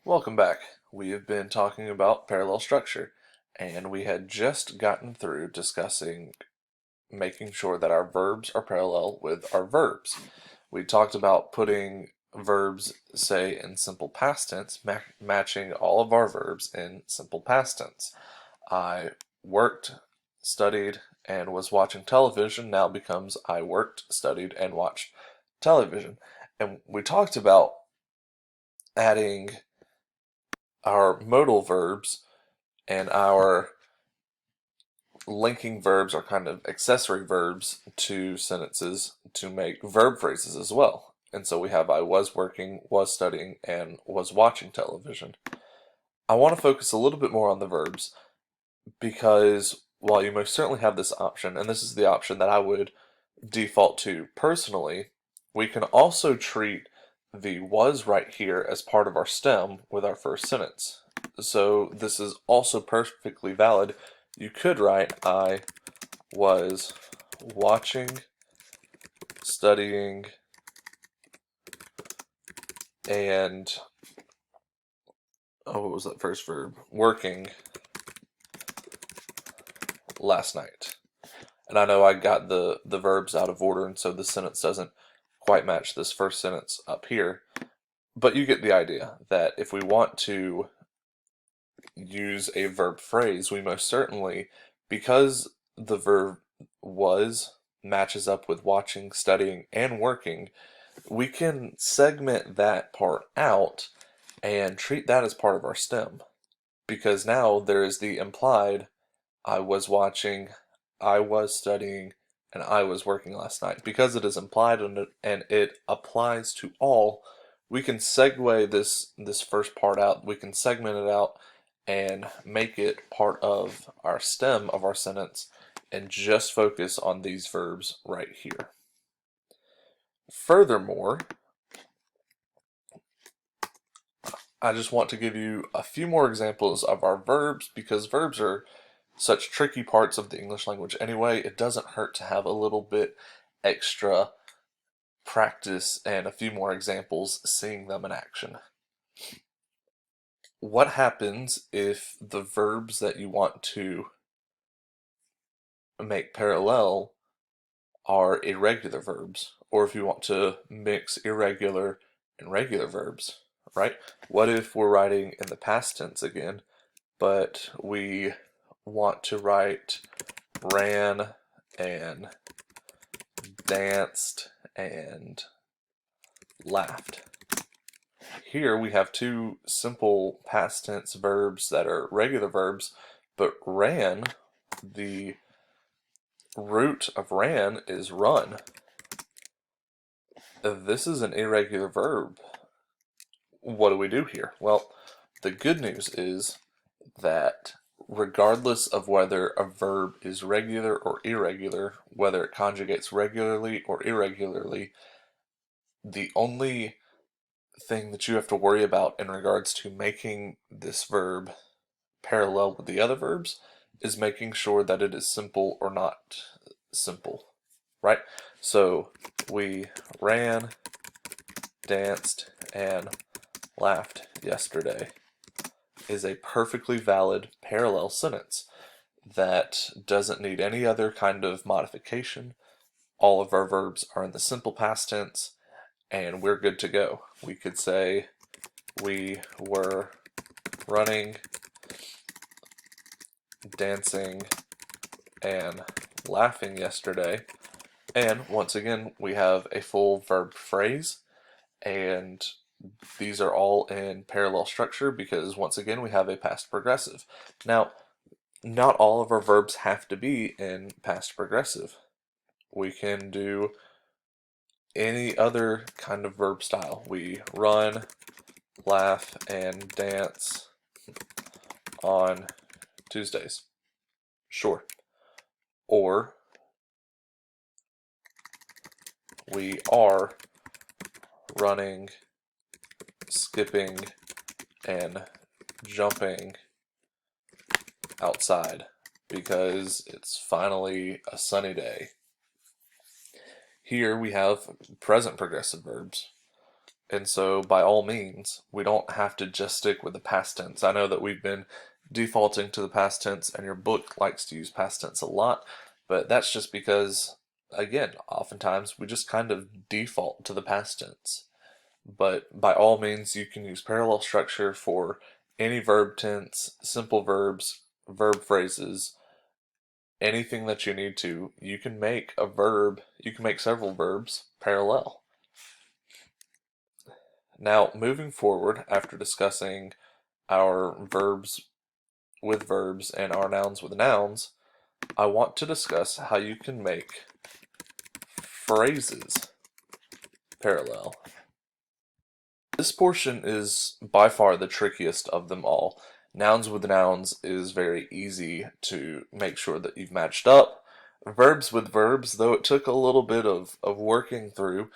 Welcome back. We have been talking about parallel structure, and we had just gotten through discussing making sure that our verbs are parallel with our verbs. We talked about putting verbs, say, in simple past tense, matching all of our verbs in simple past tense. I worked, studied, and was watching television now becomes I worked, studied, and watched television. And we talked about adding our modal verbs and our linking verbs are kind of accessory verbs to sentences to make verb phrases as well. And so we have I was working, was studying, and was watching television. I want to focus a little bit more on the verbs because while you most certainly have this option, and this is the option that I would default to personally, we can also treat the was right here as part of our stem with our first sentence. So this is also perfectly valid. You could write I was watching, studying, and what was that first verb? Working last night. And I know I got the verbs out of order, and so the sentence doesn't quite match this first sentence up here. But you get the idea that if we want to use a verb phrase, we most certainly, because the verb was matches up with watching, studying, and working, we can segment that part out and treat that as part of our stem. Because now there is the implied I was watching, I was studying, and I was working last night. Because it is implied and it applies to all, we can segue this first part out, we can segment it out and make it part of our stem of our sentence and just focus on these verbs right here. Furthermore, I just want to give you a few more examples of our verbs because verbs are such tricky parts of the English language anyway. It doesn't hurt to have a little bit extra practice and a few more examples seeing them in action. What happens if the verbs that you want to make parallel are irregular verbs, or if you want to mix irregular and regular verbs, right? What if we're writing in the past tense again, but we want to write ran and danced and laughed? Here we have two simple past tense verbs that are regular verbs, but ran, the root of ran is run. This is an irregular verb. What do we do here? Well, the good news is that regardless of whether a verb is regular or irregular, whether it conjugates regularly or irregularly, the only thing that you have to worry about in regards to making this verb parallel with the other verbs is making sure that it is simple or not simple, right? So we ran, danced, and laughed yesterday is a perfectly valid parallel sentence that doesn't need any other kind of modification. All of our verbs are in the simple past tense and we're good to go. We could say we were running, dancing, and laughing yesterday. And once again, we have a full verb phrase, and these are all in parallel structure because once again, we have a past progressive. Now, not all of our verbs have to be in past progressive. We can do any other kind of verb style. We run, laugh, and dance on Tuesdays. Sure. Or we are running, skipping, and jumping outside because it's finally a sunny day. Here we have present progressive verbs. And so, by all means, we don't have to just stick with the past tense. I know that we've been defaulting to the past tense, and your book likes to use past tense a lot, but that's just because, again, oftentimes we just kind of default to the past tense. But by all means, you can use parallel structure for any verb tense, simple verbs, verb phrases, anything that you need to. You can make a verb, you can make several verbs parallel. Now, moving forward, after discussing our verbs with verbs and our nouns with nouns, I want to discuss how you can make phrases parallel. This portion is by far the trickiest of them all. Nouns with nouns is very easy to make sure that you've matched up. Verbs with verbs, though it took a little bit of working through,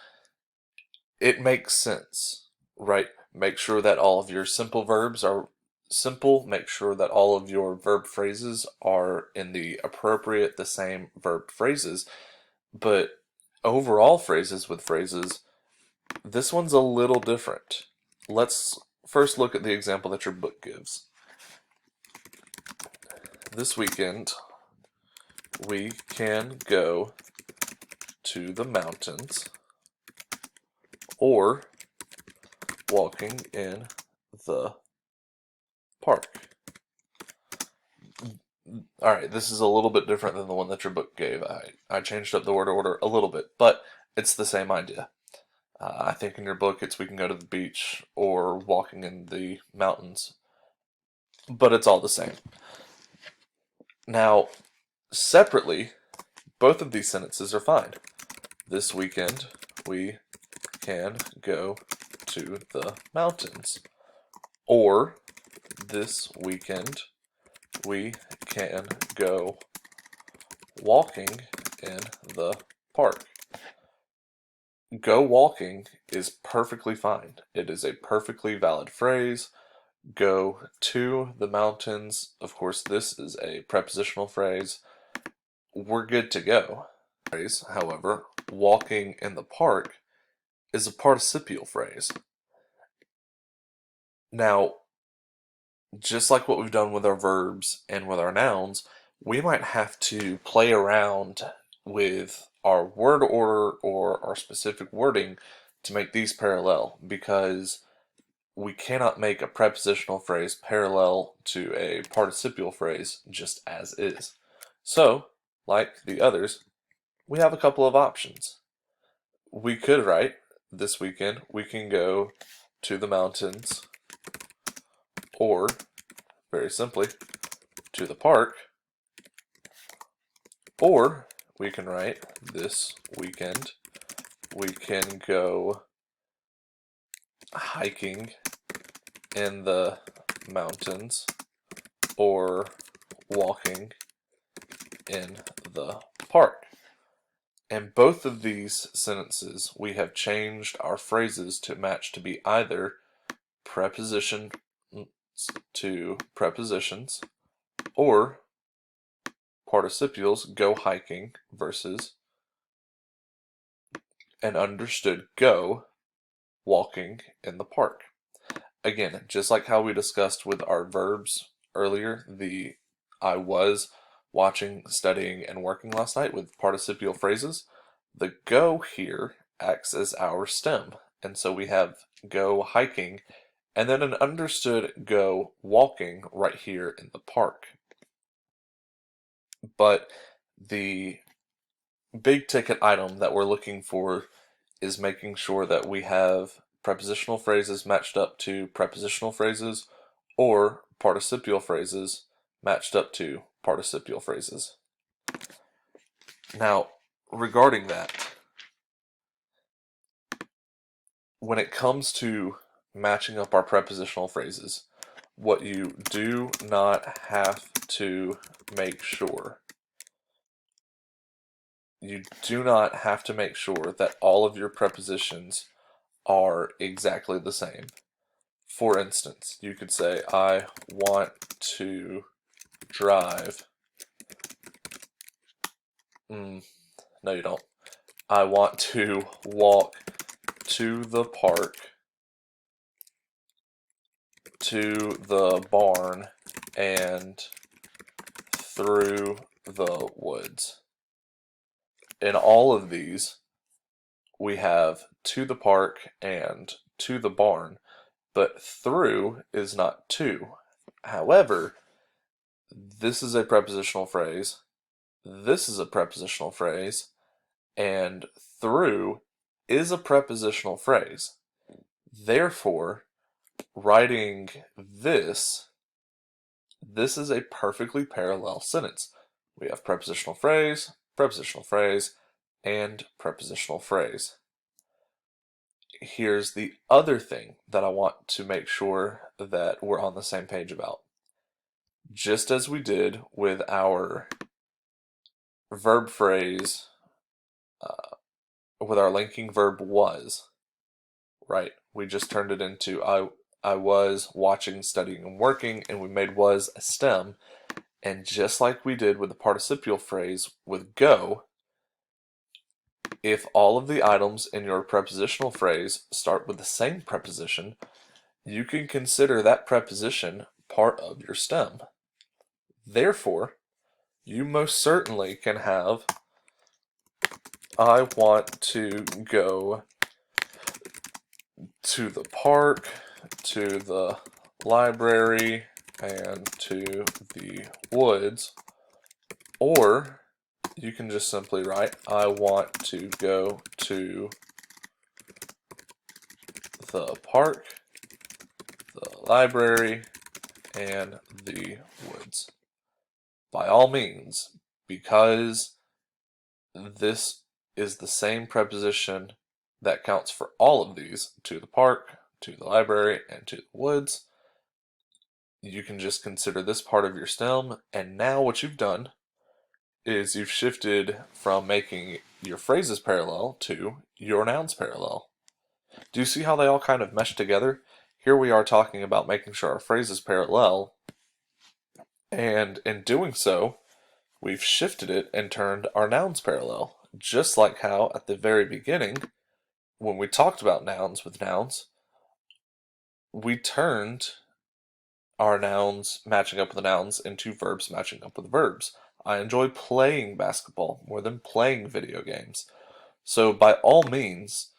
it makes sense, right? Make sure that all of your simple verbs are simple. Make sure that all of your verb phrases are in the appropriate, the same verb phrases. But overall phrases with phrases, this one's a little different. Let's first look at the example that your book gives. This weekend, we can go to the mountains or walking in the park. Alright, this is a little bit different than the one that your book gave. I changed up the word order a little bit, but it's the same idea. I think in your book it's we can go to the beach or walking in the mountains, but it's all the same. Now, separately, both of these sentences are fine. This weekend, we can go to the mountains. Or, this weekend, we can go walking in the park. Go walking is perfectly fine. It is a perfectly valid phrase. Go to the mountains. Of course, this is a prepositional phrase. We're good to go. Phrase, however, walking in the park is a participial phrase. Now, just like what we've done with our verbs and with our nouns, we might have to play around with our word order or our specific wording to make these parallel, because we cannot make a prepositional phrase parallel to a participial phrase just as is. So, like the others, we have a couple of options. We could write, this weekend we can go to the mountains, or, very simply, to the park. Or we can write, this weekend we can go hiking in the mountains or walking in the park. In both of these sentences, we have changed our phrases to match to be either preposition to prepositions or participles, go hiking versus an understood go, walking in the park. Again, just like how we discussed with our verbs earlier, the I was watching, studying, and working last night with participial phrases, the go here acts as our stem. And so we have go hiking and then an understood go walking right here in the park. But the big ticket item that we're looking for is making sure that we have prepositional phrases matched up to prepositional phrases or participial phrases matched up to participial phrases. Now, regarding that, when it comes to matching up our prepositional phrases, what you do not have to make sure, you do not have to make sure that all of your prepositions are exactly the same. For instance, you could say, I want to drive. No, you don't. I want to walk to the park to the barn and through the woods. In all of these, we have to the park and to the barn, but through is not to. However, this is a prepositional phrase, this is a prepositional phrase, and through is a prepositional phrase. Therefore, writing this is a perfectly parallel sentence. We have prepositional phrase, and prepositional phrase. Here's the other thing that I want to make sure that we're on the same page about. Just as we did with our verb phrase, with our linking verb was, right? We just turned it into I was watching, studying, and working, and we made was a stem. And just like we did with the participial phrase with go, if all of the items in your prepositional phrase start with the same preposition, you can consider that preposition part of your stem. Therefore, you most certainly can have I want to go to the park, to the library, and to the woods. Or you can just simply write, I want to go to the park, the library, and the woods. By all means, because this is the same preposition that counts for all of these, to the park, to the library, and to the woods, you can just consider this part of your stem, and now what you've done is you've shifted from making your phrases parallel to your nouns parallel. Do you see how they all kind of mesh together? Here we are talking about making sure our phrase is parallel, and in doing so, we've shifted it and turned our nouns parallel. Just like how at the very beginning, when we talked about nouns with nouns, we turned our nouns matching up with the nouns into verbs matching up with verbs. I enjoy playing basketball more than playing video games. So by all means,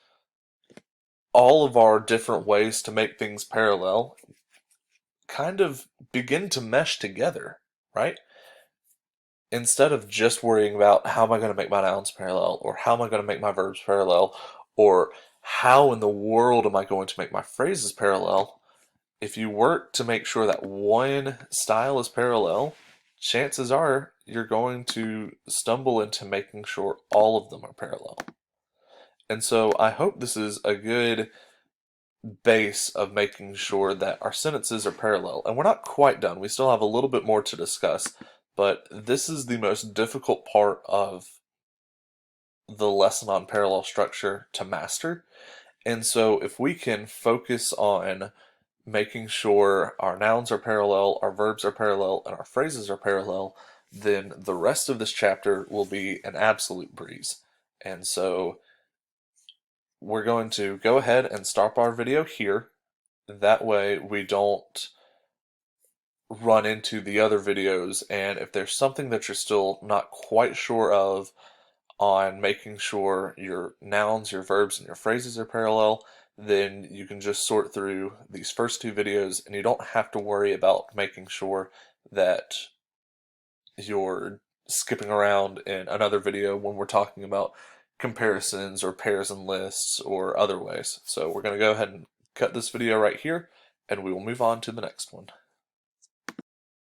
all of our different ways to make things parallel kind of begin to mesh together, right? Instead of just worrying about how am I going to make my nouns parallel, or how am I going to make my verbs parallel, or how in the world am I going to make my phrases parallel, if you work to make sure that one style is parallel, chances are you're going to stumble into making sure all of them are parallel. And so I hope this is a good base of making sure that our sentences are parallel. And we're not quite done. We still have a little bit more to discuss, but this is the most difficult part of the lesson on parallel structure to master. And so if we can focus on making sure our nouns are parallel, our verbs are parallel, and our phrases are parallel, then the rest of this chapter will be an absolute breeze. And so we're going to go ahead and stop our video here. That way we don't run into the other videos, and if there's something that you're still not quite sure of on making sure your nouns, your verbs, and your phrases are parallel, then you can just sort through these first two videos, and you don't have to worry about making sure that you're skipping around in another video when we're talking about comparisons or pairs and lists or other ways. So we're going to go ahead and cut this video right here, and we will move on to the next one.